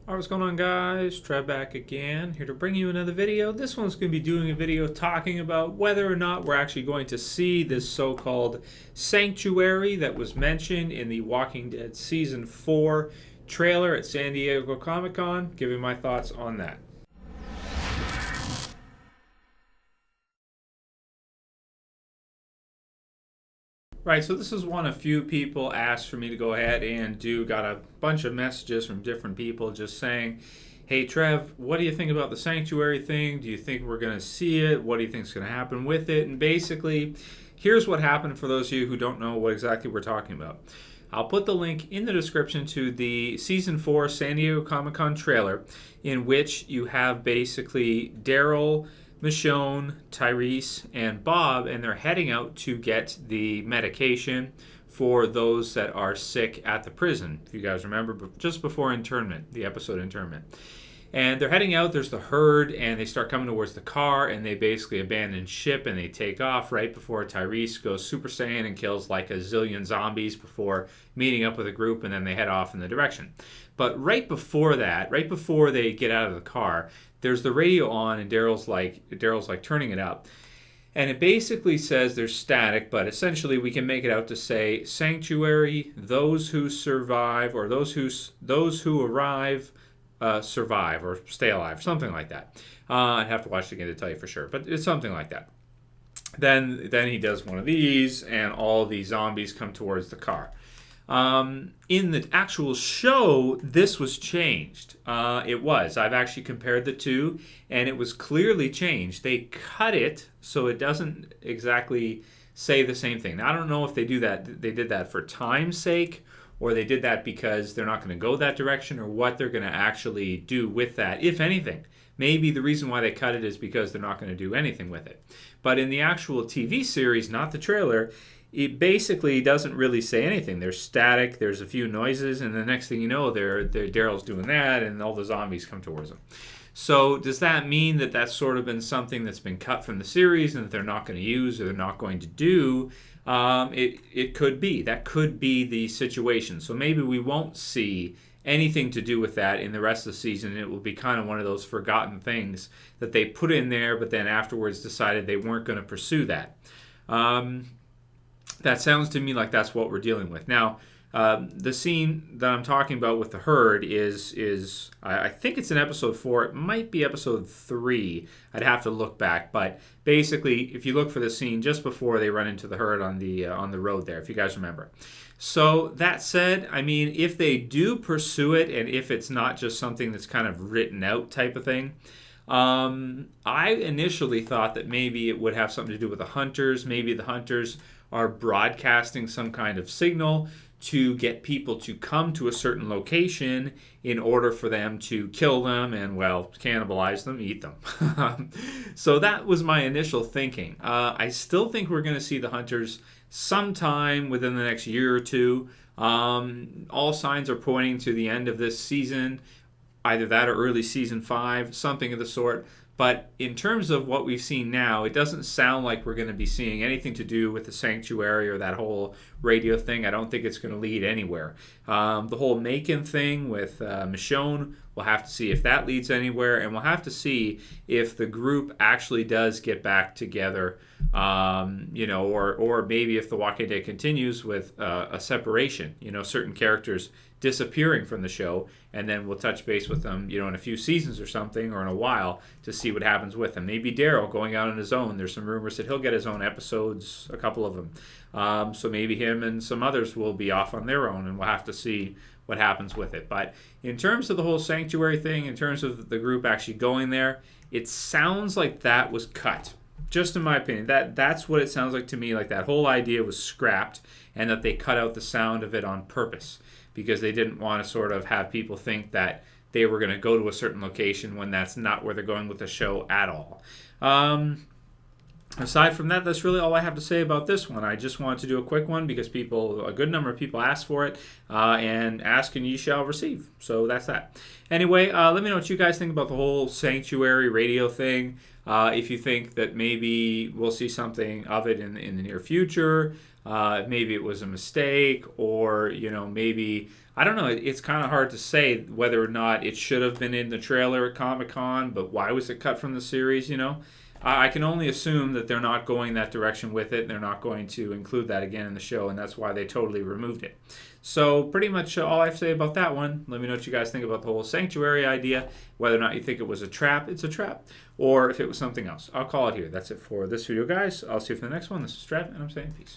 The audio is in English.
Alright, what's going on, guys? Trev back again, here to bring you another video. This one's going to be doing a video talking about whether or not we're actually going to see this so-called sanctuary that was mentioned in the Walking Dead Season 4 trailer at San Diego Comic-Con. Giving my thoughts on that. Right, so this is one a few people asked for me to go ahead and do. Got a bunch of messages from different people just saying, hey Trev, what do you think about the sanctuary thing? Do you think we're going to see it? What do you think is going to happen with it? And basically, here's what happened for those of you who don't know what exactly we're talking about. I'll put the link in the description to the Season 4 San Diego Comic-Con trailer, in which you have basically Daryl, Michonne, Tyrese, and Bob, and they're heading out to get the medication for those that are sick at the prison. If you guys remember, just before internment, the episode Internment. And they're heading out, there's the herd, and they start coming towards the car, and they basically abandon ship, and they take off right before Tyrese goes Super Saiyan and kills like a zillion zombies before meeting up with a group, and then they head off in the direction. But right before that, right before they get out of the car, there's the radio on, and Daryl's like turning it up. And it basically says there's static, but essentially we can make it out to say sanctuary, those who survive, or those who arrive survive or stay alive, something like that. I'd have to watch it again to tell you for sure, but it's something like that. Then he does one of these, and all the zombies come towards the car. In the actual show, this was changed. It was. I've actually compared the two, and it was clearly changed. They cut it so it doesn't exactly say the same thing. Now, I don't know if they do that. They did that for time's sake, or they did that because they're not going to go that direction, or what they're going to actually do with that, if anything. Maybe the reason why they cut it is because they're not going to do anything with it. But in the actual TV series, not the trailer, it basically doesn't really say anything. There's static, there's a few noises, and the next thing you know, Daryl's doing that, and all the zombies come towards him. So does that mean that that's sort of been something that's been cut from the series and that they're not going to use or they're not going to do? It could be. That could be the situation. So maybe we won't see anything to do with that in the rest of the season. It will be kind of one of those forgotten things that they put in there, but then afterwards decided they weren't going to pursue that. That sounds to me like that's what we're dealing with. Now, the scene that I'm talking about with the herd is I think it's in episode 4. It might be episode 3. I'd have to look back, but basically, if you look for the scene just before they run into the herd on the road there, if you guys remember. So that said, I mean, if they do pursue it, and if it's not just something that's kind of written out type of thing, I initially thought that maybe it would have something to do with the hunters. Maybe the hunters are broadcasting some kind of signal to get people to come to a certain location in order for them to kill them and, well, cannibalize them, eat them. So that was my initial thinking. I still think we're going to see the hunters sometime within the next year or two. All signs are pointing to the end of this season, either that or early season 5, something of the sort. But in terms of what we've seen now, it doesn't sound like we're going to be seeing anything to do with the sanctuary or that whole radio thing. I don't think it's going to lead anywhere. The whole Macon thing with Michonne, we'll have to see if that leads anywhere, and we'll have to see if the group actually does get back together, or maybe if The Walking Dead continues with a separation, certain characters disappearing from the show, and then we'll touch base with them, in a few seasons or something, or in a while, to see what happens with them. Maybe Daryl going out on his own. There's some rumors that he'll get his own episodes, a couple of them. So maybe him and some others will be off on their own, and we'll have to see what happens with it. But in terms of the whole sanctuary thing, in terms of the group actually going there, it sounds like that was cut. Just in my opinion, that's what it sounds like to me, like that whole idea was scrapped, and that they cut out the sound of it on purpose, because they didn't want to sort of have people think that they were going to go to a certain location when that's not where they're going with the show at all. Aside from that, that's really all I have to say about this one. I just wanted to do a quick one because a good number of people asked for it, and ask and ye shall receive. So that's that. Anyway, let me know what you guys think about the whole sanctuary radio thing. If you think that maybe we'll see something of it in the near future, maybe it was a mistake, or maybe I don't know. It's kind of hard to say whether or not it should have been in the trailer at Comic-Con, but why was it cut from the series, you know? I can only assume that they're not going that direction with it. They're not going to include that again in the show, and that's why they totally removed it. So pretty much all I have to say about that one. Let me know what you guys think about the whole sanctuary idea, whether or not you think it was a trap, it's a trap, or if it was something else. I'll call it here. That's it for this video, guys. I'll see you for the next one. This is Trev, and I'm saying peace.